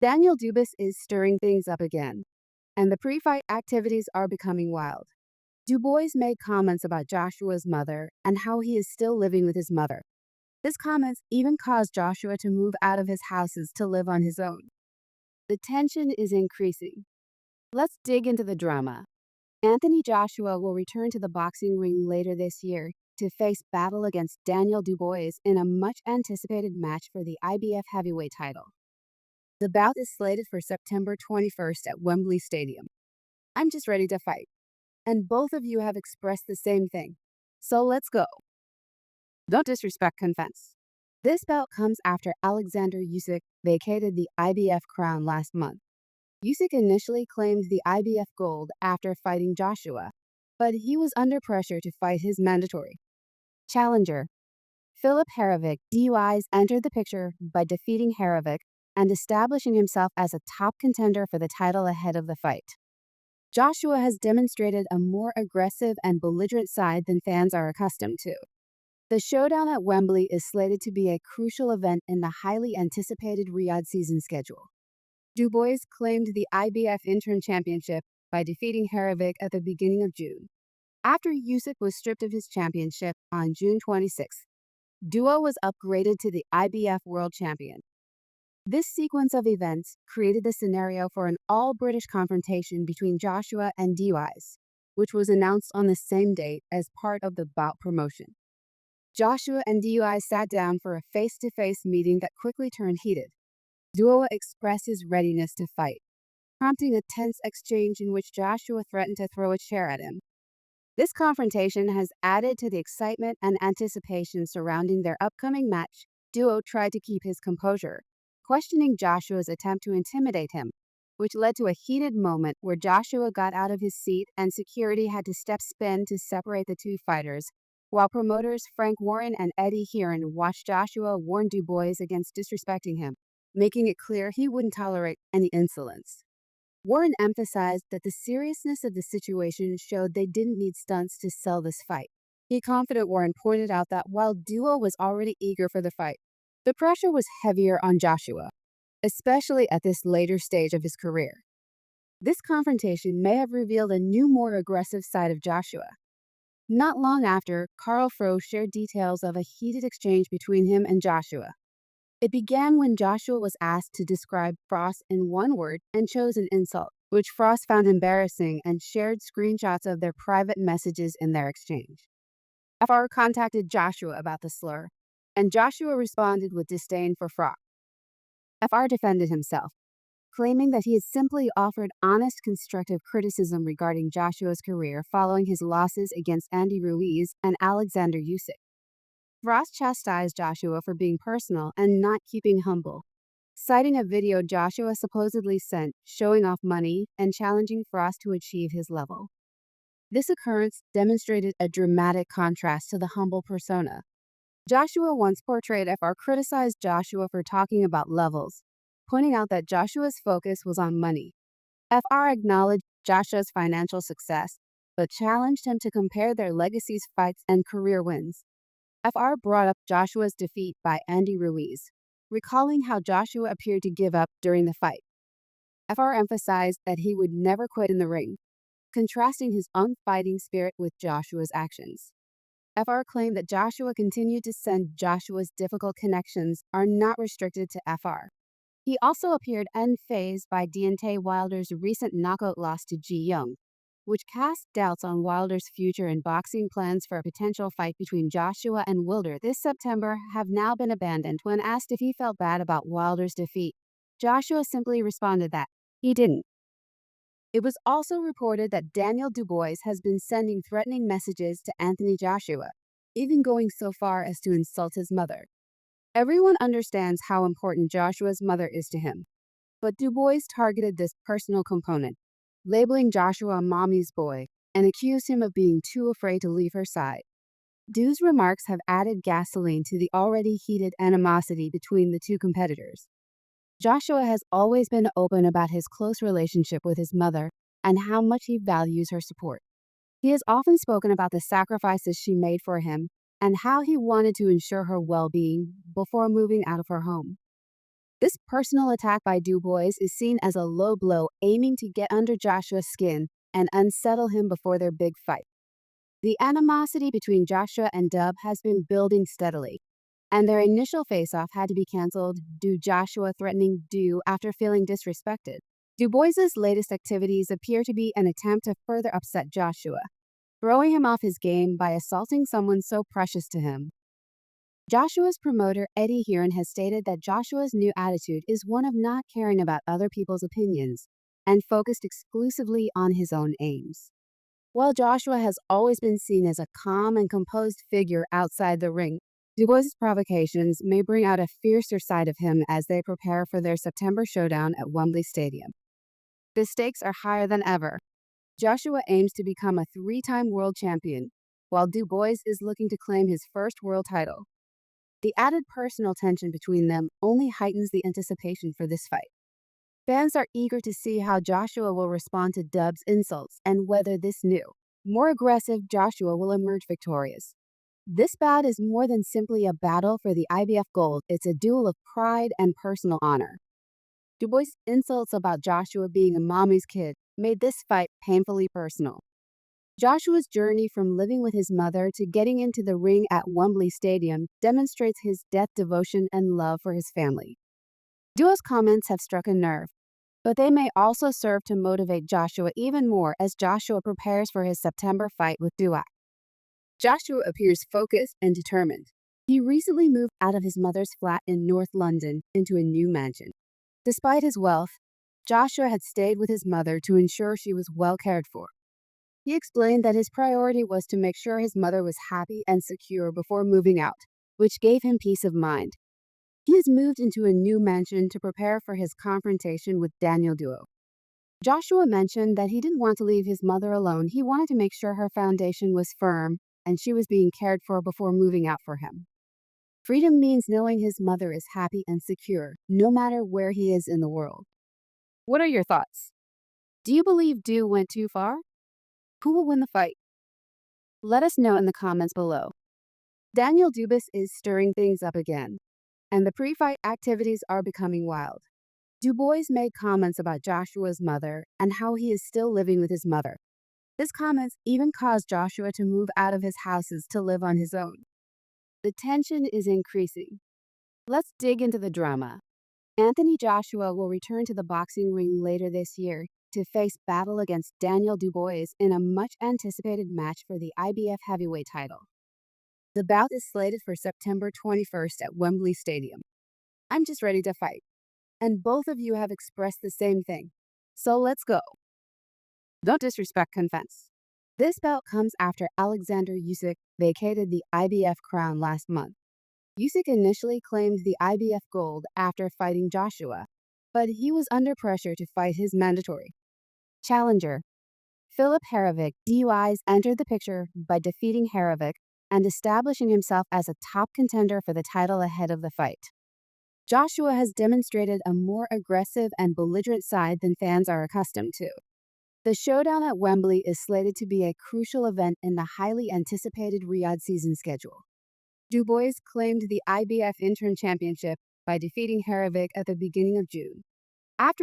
Daniel Dubis is stirring things up again, and the pre-fight activities are becoming wild. Dubois made comments about Joshua's mother and how he is still living with his mother. His comments even caused Joshua to move out of his houses to live on his own. The tension is increasing. Let's dig into the drama. Anthony Joshua will return to the boxing ring later this year to face battle against Daniel Dubois in a much-anticipated match for the IBF heavyweight title. The bout is slated for September 21st at Wembley Stadium. I'm just ready to fight, and both of you have expressed the same thing. So let's go. Don't disrespect Confess. This bout comes after Alexander Usyk vacated the IBF crown last month. Usyk initially claimed the IBF gold after fighting Joshua, but he was under pressure to fight his mandatory challenger. Philip Harevich DUIs entered the picture by defeating Harevich and establishing himself as a top contender for the title ahead of the fight. Joshua has demonstrated a more aggressive and belligerent side than fans are accustomed to. The showdown at Wembley is slated to be a crucial event in the highly anticipated Riyadh season schedule. Dubois claimed the IBF interim championship by defeating Harevich at the beginning of June. After Usyk was stripped of his championship on June 26th, Duo was upgraded to the IBF world champion. This sequence of events created the scenario for an all-British confrontation between Joshua and Dubois, which was announced on the same date as part of the bout promotion. Joshua and Dubois sat down for a face-to-face meeting that quickly turned heated. Duo expressed his readiness to fight, prompting a tense exchange in which Joshua threatened to throw a chair at him. This confrontation has added to the excitement and anticipation surrounding their upcoming match. Duo tried to keep his composure, questioning Joshua's attempt to intimidate him, which led to a heated moment where Joshua got out of his seat and security had to step in to separate the two fighters, while promoters Frank Warren and Eddie Hearn watched Joshua warn Dubois against disrespecting him, making it clear he wouldn't tolerate any insolence. Warren emphasized that the seriousness of the situation showed they didn't need stunts to sell this fight. Confident Warren pointed out that while Duo was already eager for the fight, the pressure was heavier on Joshua, especially at this later stage of his career. This confrontation may have revealed a new, more aggressive side of Joshua. Not long after, Carl Froh shared details of a heated exchange between him and Joshua. It began when Joshua was asked to describe Frost in one word and chose an insult, which Frost found embarrassing and shared screenshots of their private messages in their exchange. FR contacted Joshua about the slur, and Joshua responded with disdain for Frost. FR defended himself, claiming that he had simply offered honest, constructive criticism regarding Joshua's career following his losses against Andy Ruiz and Alexander Usyk. Frost chastised Joshua for being personal and not keeping humble, citing a video Joshua supposedly sent showing off money and challenging Frost to achieve his level. This occurrence demonstrated a dramatic contrast to the humble persona. Joshua once portrayed FR criticized Joshua for talking about levels, pointing out that Joshua's focus was on money. FR acknowledged Joshua's financial success, but challenged him to compare their legacies, fights, and career wins. FR brought up Joshua's defeat by Andy Ruiz, recalling how Joshua appeared to give up during the fight. FR emphasized that he would never quit in the ring, contrasting his unfighting spirit with Joshua's actions. FR claimed that Joshua continued to send Joshua's difficult connections are not restricted to FR. He also appeared unfazed by Deontay Wilder's recent knockout loss to Ji Young, which cast doubts on Wilder's future and boxing. Plans for a potential fight between Joshua and Wilder this September have now been abandoned. When asked if he felt bad about Wilder's defeat, Joshua simply responded that he didn't. It was also reported that Daniel Dubois has been sending threatening messages to Anthony Joshua, even going so far as to insult his mother. Everyone understands how important Joshua's mother is to him, but Dubois targeted this personal component, labeling Joshua a mommy's boy, and accused him of being too afraid to leave her side. Du's remarks have added gasoline to the already heated animosity between the two competitors. Joshua has always been open about his close relationship with his mother and how much he values her support. He has often spoken about the sacrifices she made for him and how he wanted to ensure her well-being before moving out of her home. This personal attack by Dubois is seen as a low blow aiming to get under Joshua's skin and unsettle him before their big fight. The animosity between Joshua and Dub has been building steadily, and their initial face-off had to be canceled due Joshua threatening Du after feeling disrespected. Dubois's latest activities appear to be an attempt to further upset Joshua, throwing him off his game by assaulting someone so precious to him. Joshua's promoter, Eddie Heron, has stated that Joshua's new attitude is one of not caring about other people's opinions and focused exclusively on his own aims. While Joshua has always been seen as a calm and composed figure outside the ring, Dubois' provocations may bring out a fiercer side of him as they prepare for their September showdown at Wembley Stadium. The stakes are higher than ever. Joshua aims to become a three-time world champion, while Dubois is looking to claim his first world title. The added personal tension between them only heightens the anticipation for this fight. Fans are eager to see how Joshua will respond to Dub's insults and whether this new, more aggressive Joshua will emerge victorious. This bout is more than simply a battle for the IBF gold, it's a duel of pride and personal honor. Dubois' insults about Joshua being a mommy's kid made this fight painfully personal. Joshua's journey from living with his mother to getting into the ring at Wembley Stadium demonstrates his depth, devotion, and love for his family. Duo's comments have struck a nerve, but they may also serve to motivate Joshua even more as Joshua prepares for his September fight with Dubois. Joshua appears focused and determined. He recently moved out of his mother's flat in North London into a new mansion. Despite his wealth, Joshua had stayed with his mother to ensure she was well cared for. He explained that his priority was to make sure his mother was happy and secure before moving out, which gave him peace of mind. He has moved into a new mansion to prepare for his confrontation with Daniel Duo. Joshua mentioned that he didn't want to leave his mother alone. He wanted to make sure her foundation was firm and she was being cared for before moving out for him. Freedom means knowing his mother is happy and secure, no matter where he is in the world. What are your thoughts? Do you believe Du went too far? Who will win the fight? Let us know in the comments below. Daniel Dubois is stirring things up again, and the pre-fight activities are becoming wild. Dubois made comments about Joshua's mother and how he is still living with his mother. His comments even caused Joshua to move out of his houses to live on his own. The tension is increasing. Let's dig into the drama. Anthony Joshua will return to the boxing ring later this year to face battle against Daniel Dubois in a much-anticipated match for the IBF heavyweight title. The bout is slated for September 21st at Wembley Stadium. I'm just ready to fight, and both of you have expressed the same thing. So let's go. Don't disrespect defense. This bout comes after Alexander Usyk vacated the IBF crown last month. Usyk initially claimed the IBF gold after fighting Joshua, but he was under pressure to fight his mandatory challenger. Filip Hrgović DUIs entered the picture by defeating Hrgović and establishing himself as a top contender for the title ahead of the fight. Joshua has demonstrated a more aggressive and belligerent side than fans are accustomed to. The showdown at Wembley is slated to be a crucial event in the highly anticipated Riyadh season schedule. Dubois claimed the IBF interim championship by defeating Hrgović at the beginning of June. After